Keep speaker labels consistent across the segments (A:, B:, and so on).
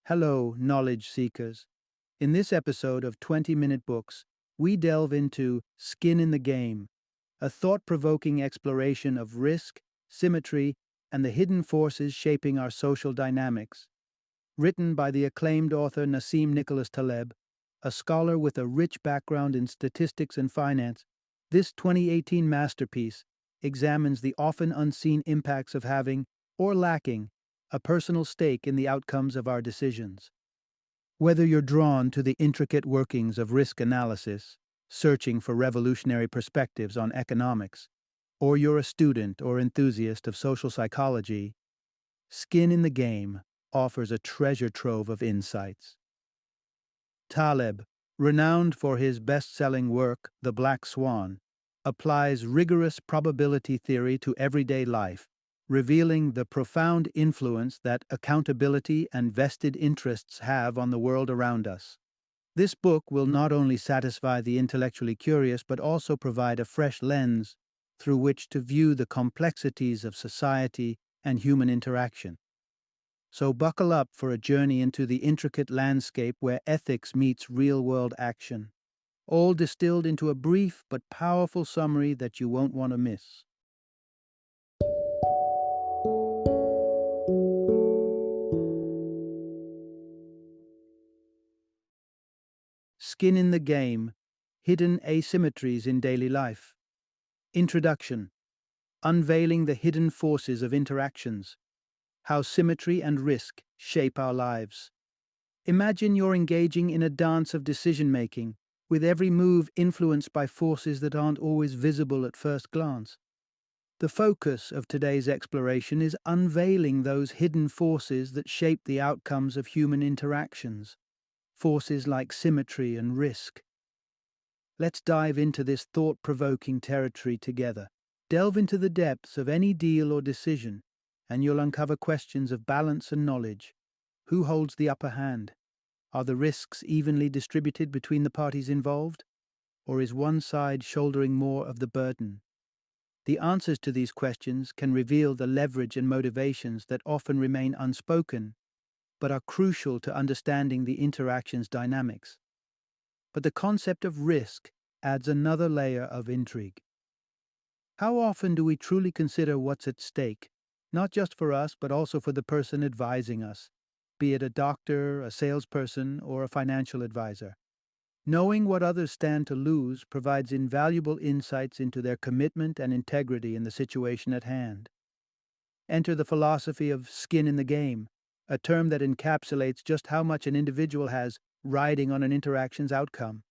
A: Hello, knowledge seekers. In this episode of 20-Minute Books, we delve into Skin in the Game, a thought provoking exploration of risk, symmetry, and the hidden forces shaping our social dynamics. Written by the acclaimed author Nassim Taleb, a scholar with a rich background in statistics and finance, this 2018 masterpiece examines the often unseen impacts of having, or lacking, a personal stake in the outcomes of our decisions. Whether you're drawn to the intricate workings of risk analysis, searching for revolutionary perspectives on economics, or you're a student or enthusiast of social psychology, Skin in the Game offers a treasure trove of insights. Taleb, renowned for his best-selling work, The Black Swan, applies rigorous probability theory to everyday life, revealing the profound influence that accountability and vested interests have on the world around us. This book will not only satisfy the intellectually curious but also provide a fresh lens through which to view the complexities of society and human interaction. So buckle up for a journey into the intricate landscape where ethics meets real-world action, all distilled into a brief but powerful summary that you won't want to miss. Skin in the Game, Hidden Asymmetries in Daily Life. Introduction. Unveiling the hidden forces of interactions. How symmetry and risk shape our lives. Imagine you're engaging in a dance of decision-making, with every move influenced by forces that aren't always visible at first glance. The focus of today's exploration is unveiling those hidden forces that shape the outcomes of human interactions, forces like symmetry and risk. Let's dive into this thought-provoking territory together. Delve into the depths of any deal or decision, and you'll uncover questions of balance and knowledge. Who holds the upper hand? Are the risks evenly distributed between the parties involved? Or is one side shouldering more of the burden? The answers to these questions can reveal the leverage and motivations that often remain unspoken, but are crucial to understanding the interaction's dynamics. But the concept of risk adds another layer of intrigue. How often do we truly consider what's at stake, not just for us, but also for the person advising us, be it a doctor, a salesperson, or a financial advisor? Knowing what others stand to lose provides invaluable insights into their commitment and integrity in the situation at hand. Enter the philosophy of skin in the game, a term that encapsulates just how much an individual has riding on an interaction's outcome.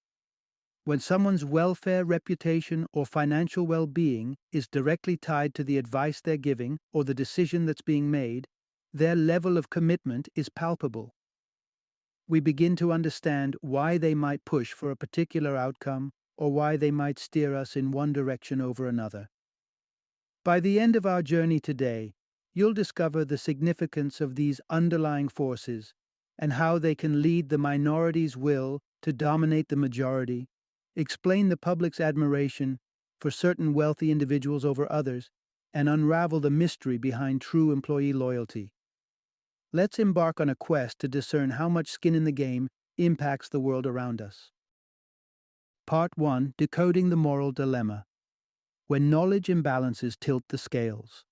A: When someone's welfare, reputation, or financial well-being is directly tied to the advice they're giving or the decision that's being made, their level of commitment is palpable. We begin to understand why they might push for a particular outcome or why they might steer us in one direction over another. By the end of our journey today, you'll discover the significance of these underlying forces and how they can lead the minority's will to dominate the majority, explain the public's admiration for certain wealthy individuals over others, and unravel the mystery behind true employee loyalty. Let's embark on a quest to discern how much skin in the game impacts the world around us. Part 1. Decoding the Moral Dilemma. When knowledge imbalances tilt the scales.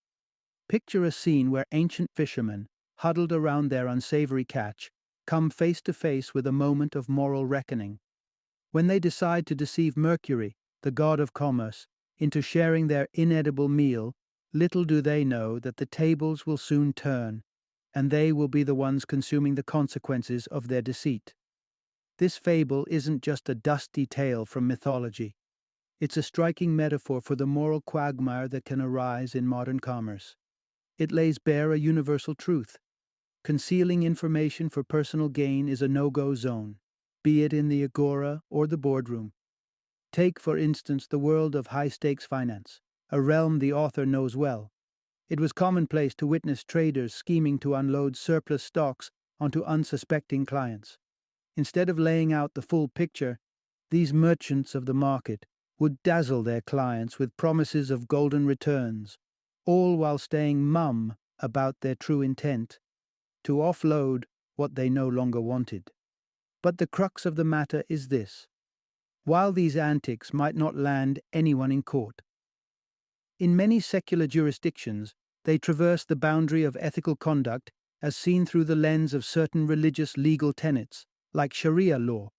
A: Picture a scene where ancient fishermen, huddled around their unsavory catch, come face to face with a moment of moral reckoning. When they decide to deceive Mercury, the god of commerce, into sharing their inedible meal, little do they know that the tables will soon turn, and they will be the ones consuming the consequences of their deceit. This fable isn't just a dusty tale from mythology. It's a striking metaphor for the moral quagmire that can arise in modern commerce. It lays bare a universal truth. Concealing information for personal gain is a no-go zone, be it in the agora or the boardroom. Take, for instance, the world of high-stakes finance, a realm the author knows well. It was commonplace to witness traders scheming to unload surplus stocks onto unsuspecting clients. Instead of laying out the full picture, these merchants of the market would dazzle their clients with promises of golden returns, all while staying mum about their true intent: to offload what they no longer wanted. But the crux of the matter is this: while these antics might not land anyone in court, in many secular jurisdictions, they traverse the boundary of ethical conduct as seen through the lens of certain religious legal tenets, like Sharia law.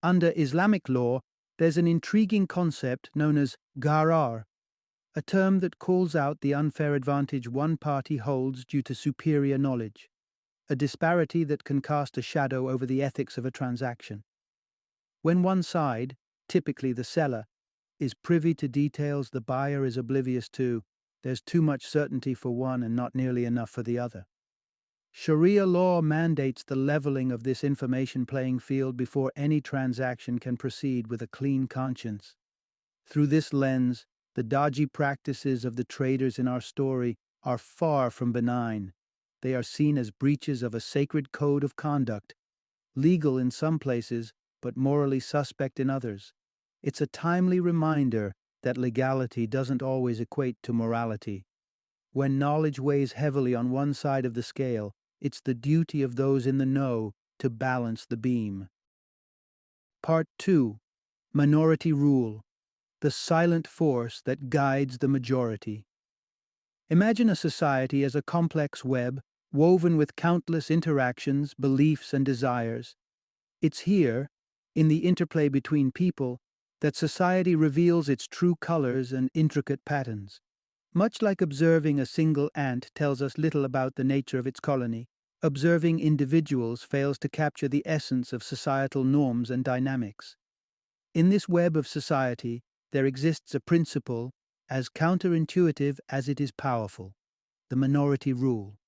A: Under Islamic law, there's an intriguing concept known as gharar, a term that calls out the unfair advantage one party holds due to superior knowledge, a disparity that can cast a shadow over the ethics of a transaction. When one side, typically the seller, is privy to details the buyer is oblivious to, there's too much certainty for one and not nearly enough for the other. Sharia law mandates the leveling of this information playing field before any transaction can proceed with a clean conscience. Through this lens, the dodgy practices of the traders in our story are far from benign. They are seen as breaches of a sacred code of conduct, legal in some places, but morally suspect in others. It's a timely reminder that legality doesn't always equate to morality. When knowledge weighs heavily on one side of the scale, it's the duty of those in the know to balance the beam. Part 2. Minority Rule, the silent force that guides the majority. Imagine a society as a complex web woven with countless interactions, beliefs, and desires. It's here, in the interplay between people, that society reveals its true colors and intricate patterns. Much like observing a single ant tells us little about the nature of its colony, observing individuals fails to capture the essence of societal norms and dynamics. In this web of society, there exists a principle as counterintuitive as it is powerful: the minority rule.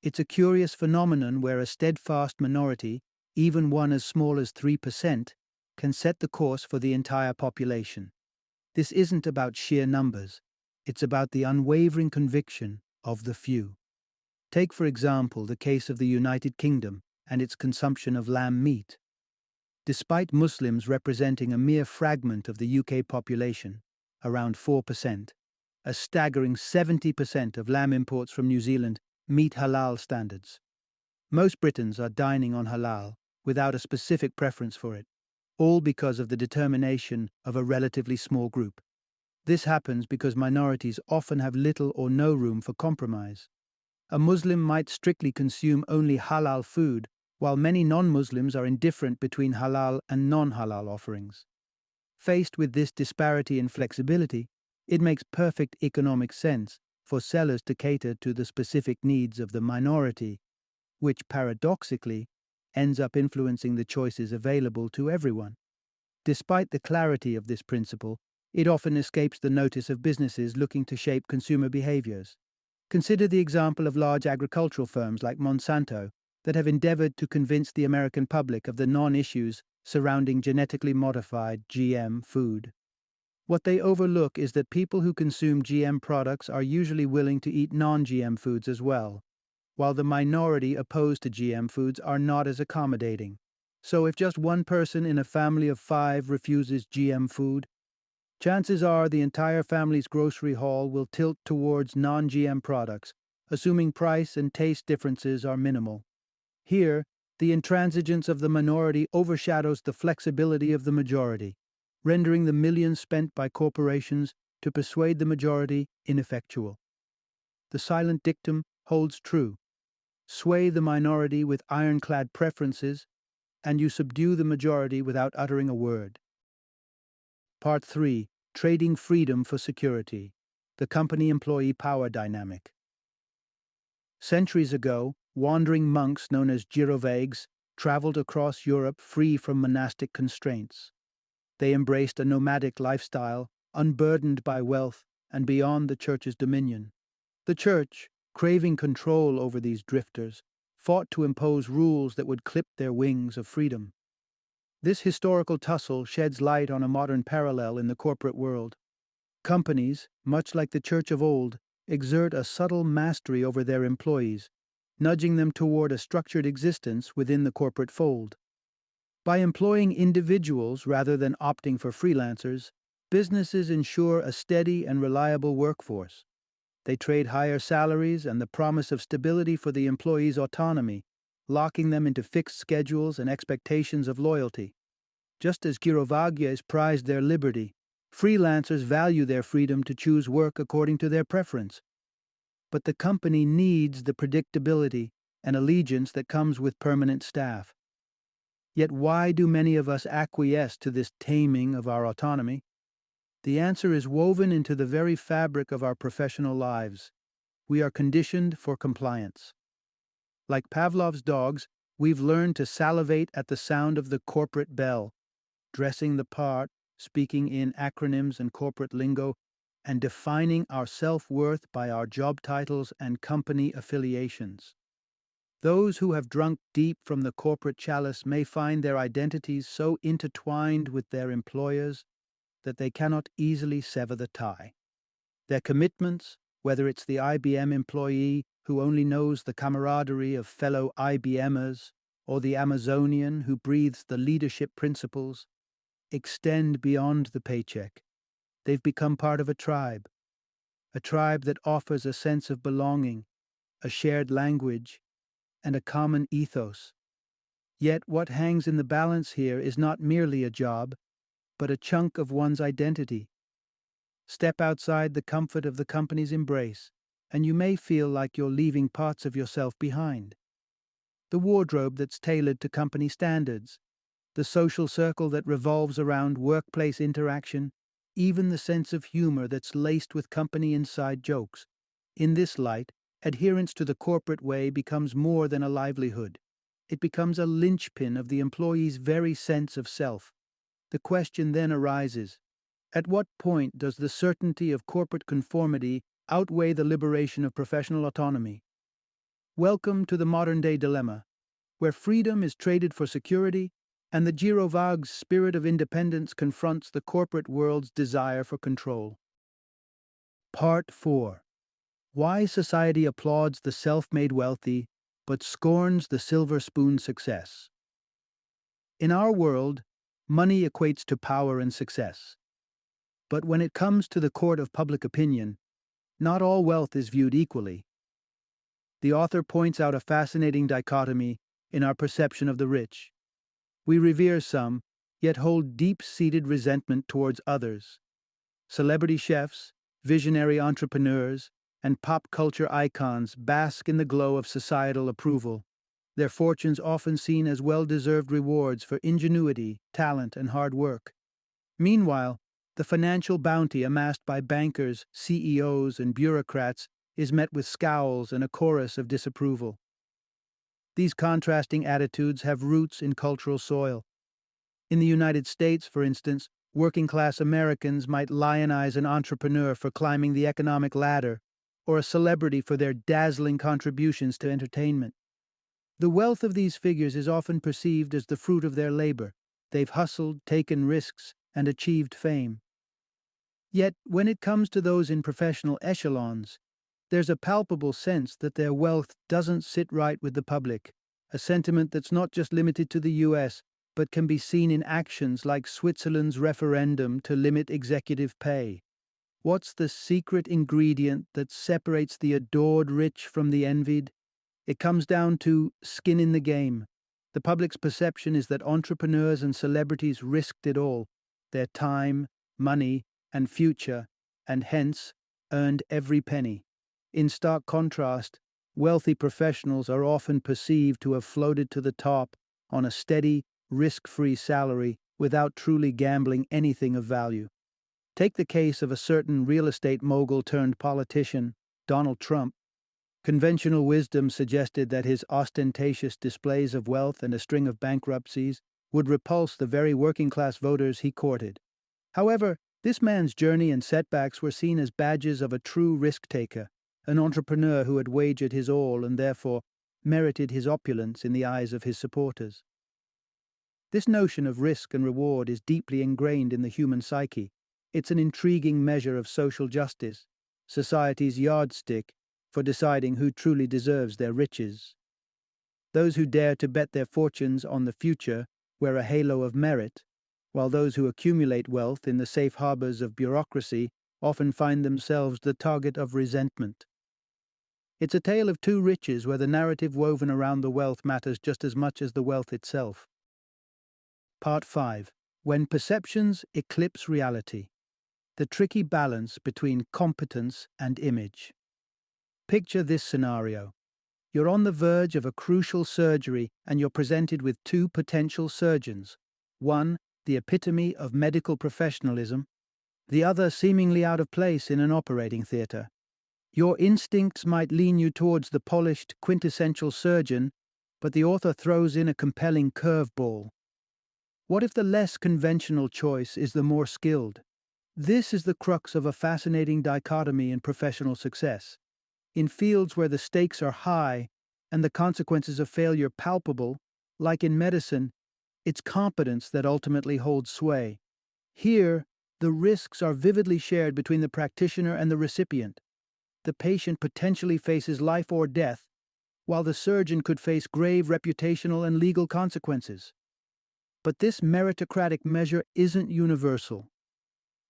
A: It's a curious phenomenon where a steadfast minority, even one as small as 3%, can set the course for the entire population. This isn't about sheer numbers, it's about the unwavering conviction of the few. Take, for example, the case of the United Kingdom and its consumption of lamb meat. Despite Muslims representing a mere fragment of the UK population, around 4%, a staggering 70% of lamb imports from New Zealand meet halal standards. Most Britons are dining on halal without a specific preference for it, all because of the determination of a relatively small group. This happens because minorities often have little or no room for compromise. A Muslim might strictly consume only halal food, while many non-Muslims are indifferent between halal and non-halal offerings. Faced with this disparity in flexibility, it makes perfect economic sense for sellers to cater to the specific needs of the minority, which paradoxically ends up influencing the choices available to everyone. Despite the clarity of this principle, it often escapes the notice of businesses looking to shape consumer behaviors. Consider the example of large agricultural firms like Monsanto that have endeavored to convince the American public of the non-issues surrounding genetically modified GM food. What they overlook is that people who consume GM products are usually willing to eat non-GM foods as well, while the minority opposed to GM foods are not as accommodating. So if just one person in a family of 5 refuses GM food, chances are the entire family's grocery haul will tilt towards non-GM products, assuming price and taste differences are minimal. Here, the intransigence of the minority overshadows the flexibility of the majority, rendering the millions spent by corporations to persuade the majority ineffectual. The silent dictum holds true: sway the minority with ironclad preferences, and you subdue the majority without uttering a word. Part 3. Trading freedom for security. The company-employee power dynamic. Centuries ago, wandering monks known as Girovagues traveled across Europe free from monastic constraints. They embraced a nomadic lifestyle, unburdened by wealth and beyond the church's dominion. The church, craving control over these drifters, fought to impose rules that would clip their wings of freedom. This historical tussle sheds light on a modern parallel in the corporate world. Companies, much like the church of old, exert a subtle mastery over their employees, nudging them toward a structured existence within the corporate fold. By employing individuals rather than opting for freelancers, businesses ensure a steady and reliable workforce. They trade higher salaries and the promise of stability for the employee's autonomy, locking them into fixed schedules and expectations of loyalty. Just as Girovaggias prized their liberty, freelancers value their freedom to choose work according to their preference. But the company needs the predictability and allegiance that comes with permanent staff. Yet why do many of us acquiesce to this taming of our autonomy? The answer is woven into the very fabric of our professional lives. We are conditioned for compliance. Like Pavlov's dogs, we've learned to salivate at the sound of the corporate bell, dressing the part, speaking in acronyms and corporate lingo, and defining our self-worth by our job titles and company affiliations. Those who have drunk deep from the corporate chalice may find their identities so intertwined with their employers that they cannot easily sever the tie. Their commitments, whether it's the IBM employee who only knows the camaraderie of fellow IBMers, or the Amazonian who breathes the leadership principles, extend beyond the paycheck. They've become part of a tribe that offers a sense of belonging, a shared language, and a common ethos. Yet what hangs in the balance here is not merely a job, but a chunk of one's identity. Step outside the comfort of the company's embrace, and you may feel like you're leaving parts of yourself behind. The wardrobe that's tailored to company standards, the social circle that revolves around workplace interaction, even the sense of humor that's laced with company inside jokes. In this light, adherence to the corporate way becomes more than a livelihood. It becomes a linchpin of the employee's very sense of self. The question then arises, at what point does the certainty of corporate conformity outweigh the liberation of professional autonomy? Welcome to the modern-day dilemma, where freedom is traded for security and the Girovag's spirit of independence confronts the corporate world's desire for control. Part 4. Why society applauds the self-made wealthy but scorns the silver spoon success. In our world, money equates to power and success. But when it comes to the court of public opinion, not all wealth is viewed equally. The author points out a fascinating dichotomy in our perception of the rich. We revere some, yet hold deep-seated resentment towards others. Celebrity chefs, visionary entrepreneurs, and pop culture icons bask in the glow of societal approval, their fortunes often seen as well-deserved rewards for ingenuity, talent, and hard work. Meanwhile, the financial bounty amassed by bankers, CEOs, and bureaucrats is met with scowls and a chorus of disapproval. These contrasting attitudes have roots in cultural soil. In the United States, for instance, working-class Americans might lionize an entrepreneur for climbing the economic ladder, or a celebrity for their dazzling contributions to entertainment. The wealth of these figures is often perceived as the fruit of their labor. They've hustled, taken risks, and achieved fame. Yet, when it comes to those in professional echelons, there's a palpable sense that their wealth doesn't sit right with the public, a sentiment that's not just limited to the US, but can be seen in actions like Switzerland's referendum to limit executive pay. What's the secret ingredient that separates the adored rich from the envied? It comes down to skin in the game. The public's perception is that entrepreneurs and celebrities risked it all, their time, money, and future, and hence earned every penny. In stark contrast, wealthy professionals are often perceived to have floated to the top on a steady, risk-free salary without truly gambling anything of value. Take the case of a certain real estate mogul turned politician, Donald Trump. Conventional wisdom suggested that his ostentatious displays of wealth and a string of bankruptcies would repulse the very working-class voters he courted. However, this man's journey and setbacks were seen as badges of a true risk-taker, an entrepreneur who had wagered his all and therefore merited his opulence in the eyes of his supporters. This notion of risk and reward is deeply ingrained in the human psyche. It's an intriguing measure of social justice, society's yardstick for deciding who truly deserves their riches. Those who dare to bet their fortunes on the future wear a halo of merit, while those who accumulate wealth in the safe harbors of bureaucracy often find themselves the target of resentment. It's a tale of two riches where the narrative woven around the wealth matters just as much as the wealth itself. Part 5. When perceptions eclipse reality. The tricky balance between competence and image. Picture this scenario. You're on the verge of a crucial surgery and you're presented with two potential surgeons. One, the epitome of medical professionalism, the other seemingly out of place in an operating theatre. Your instincts might lean you towards the polished, quintessential surgeon, but the author throws in a compelling curveball. What if the less conventional choice is the more skilled? This is the crux of a fascinating dichotomy in professional success. In fields where the stakes are high and the consequences of failure palpable, like in medicine, it's competence that ultimately holds sway. Here, the risks are vividly shared between the practitioner and the recipient. The patient potentially faces life or death, while the surgeon could face grave reputational and legal consequences. But this meritocratic measure isn't universal.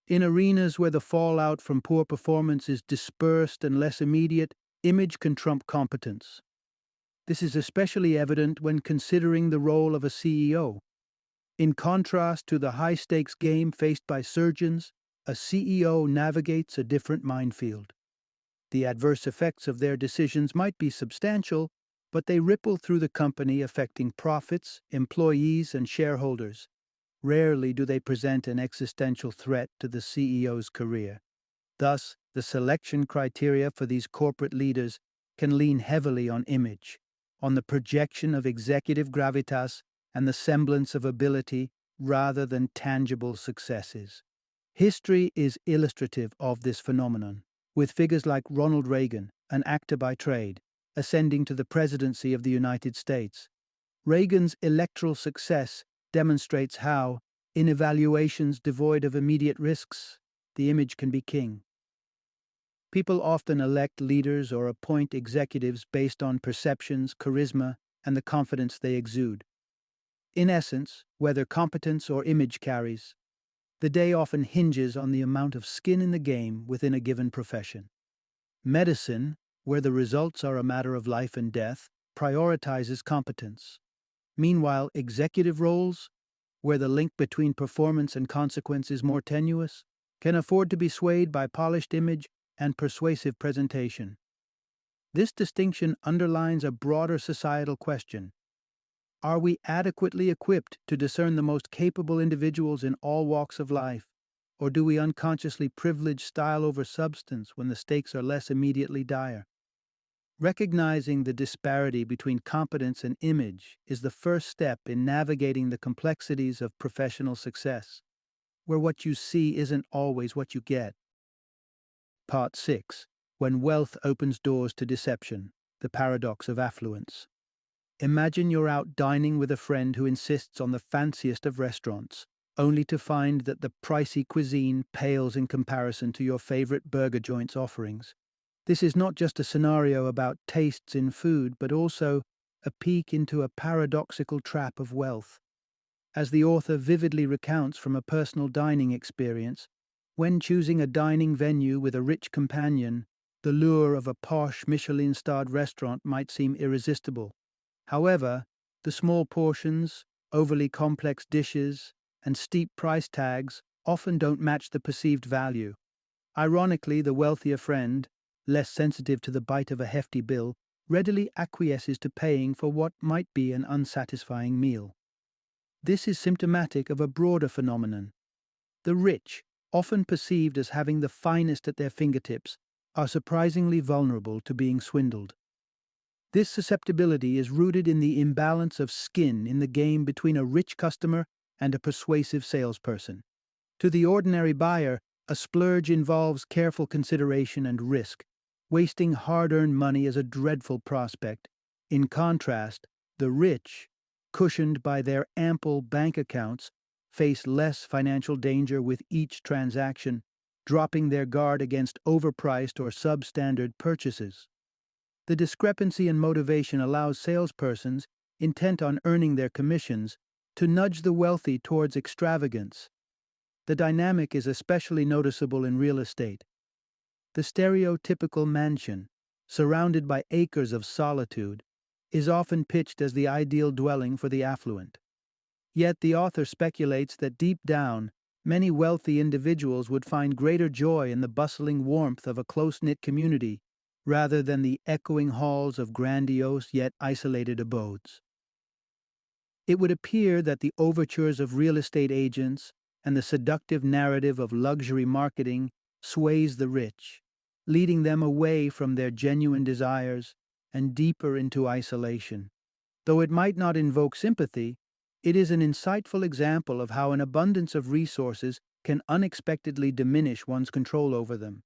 A: In arenas where the fallout from poor performance is dispersed and less immediate, image can trump competence. This is especially evident when considering the role of a CEO. In contrast to the high-stakes game faced by surgeons, a CEO navigates a different minefield. The adverse effects of their decisions might be substantial, but they ripple through the company, affecting profits, employees, and shareholders. Rarely do they present an existential threat to the CEO's career. Thus, the selection criteria for these corporate leaders can lean heavily on image, on the projection of executive gravitas and the semblance of ability rather than tangible successes. History is illustrative of this phenomenon, with figures like Ronald Reagan, an actor by trade, ascending to the presidency of the United States. Reagan's electoral success demonstrates how, in evaluations devoid of immediate risks, the image can be king. People often elect leaders or appoint executives based on perceptions, charisma, and the confidence they exude. In essence, whether competence or image carries, the day often hinges on the amount of skin in the game within a given profession. Medicine, where the results are a matter of life and death, prioritizes competence. Meanwhile, executive roles, where the link between performance and consequence is more tenuous, can afford to be swayed by polished image and persuasive presentation. This distinction underlines a broader societal question. Are we adequately equipped to discern the most capable individuals in all walks of life, or do we unconsciously privilege style over substance when the stakes are less immediately dire? Recognizing the disparity between competence and image is the first step in navigating the complexities of professional success, where what you see isn't always what you get. Part 6. When wealth opens doors to deception, the paradox of affluence. Imagine you're out dining with a friend who insists on the fanciest of restaurants, only to find that the pricey cuisine pales in comparison to your favorite burger joint's offerings. This is not just a scenario about tastes in food, but also a peek into a paradoxical trap of wealth. As the author vividly recounts from a personal dining experience, when choosing a dining venue with a rich companion, the lure of a posh Michelin-starred restaurant might seem irresistible. However, the small portions, overly complex dishes, and steep price tags often don't match the perceived value. Ironically, the wealthier friend, less sensitive to the bite of a hefty bill, readily acquiesces to paying for what might be an unsatisfying meal. This is symptomatic of a broader phenomenon. The rich, often perceived as having the finest at their fingertips, are surprisingly vulnerable to being swindled. This susceptibility is rooted in the imbalance of skin in the game between a rich customer and a persuasive salesperson. To the ordinary buyer, a splurge involves careful consideration and risk. Wasting hard-earned money is a dreadful prospect. In contrast, the rich, cushioned by their ample bank accounts, face less financial danger with each transaction, dropping their guard against overpriced or substandard purchases. The discrepancy in motivation allows salespersons, intent on earning their commissions, to nudge the wealthy towards extravagance. The dynamic is especially noticeable in real estate. The stereotypical mansion, surrounded by acres of solitude, is often pitched as the ideal dwelling for the affluent. Yet the author speculates that deep down, many wealthy individuals would find greater joy in the bustling warmth of a close-knit community rather than the echoing halls of grandiose yet isolated abodes. It would appear that the overtures of real estate agents and the seductive narrative of luxury marketing sways the rich, leading them away from their genuine desires and deeper into isolation. Though it might not invoke sympathy, it is an insightful example of how an abundance of resources can unexpectedly diminish one's control over them.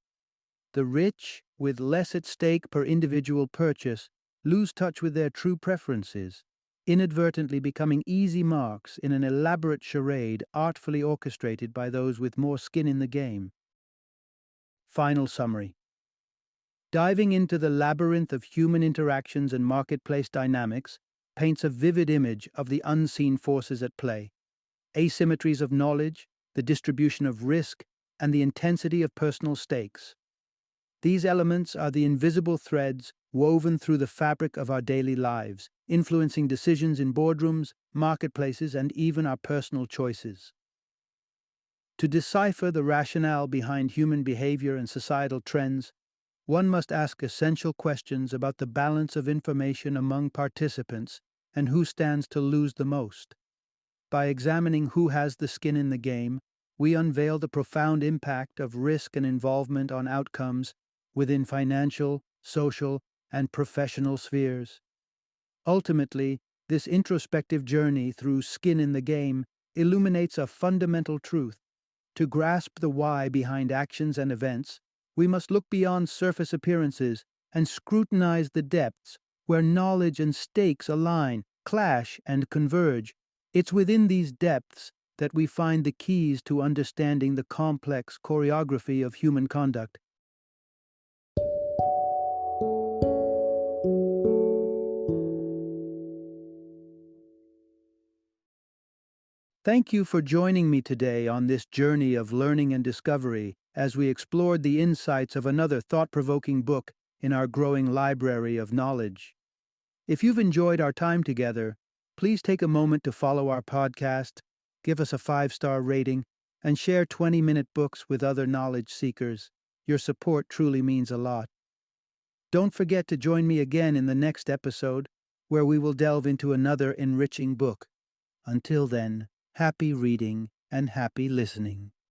A: The rich, with less at stake per individual purchase, lose touch with their true preferences, inadvertently becoming easy marks in an elaborate charade artfully orchestrated by those with more skin in the game. Final summary. Diving into the labyrinth of human interactions and marketplace dynamics paints a vivid image of the unseen forces at play: asymmetries of knowledge, the distribution of risk, and the intensity of personal stakes. These elements are the invisible threads woven through the fabric of our daily lives, influencing decisions in boardrooms, marketplaces, and even our personal choices. To decipher the rationale behind human behavior and societal trends, one must ask essential questions about the balance of information among participants and who stands to lose the most. By examining who has the skin in the game, we unveil the profound impact of risk and involvement on outcomes within financial, social, and professional spheres. Ultimately, this introspective journey through skin in the game illuminates a fundamental truth. To grasp the why behind actions and events, we must look beyond surface appearances and scrutinize the depths where knowledge and stakes align, clash, and converge. It's within these depths that we find the keys to understanding the complex choreography of human conduct. Thank you for joining me today on this journey of learning and discovery as we explored the insights of another thought-provoking book in our growing library of knowledge. If you've enjoyed our time together, please take a moment to follow our podcast, give us a 5-star rating, and share 20-minute books with other knowledge seekers. Your support truly means a lot. Don't forget to join me again in the next episode, where we will delve into another enriching book. Until then, happy reading and happy listening.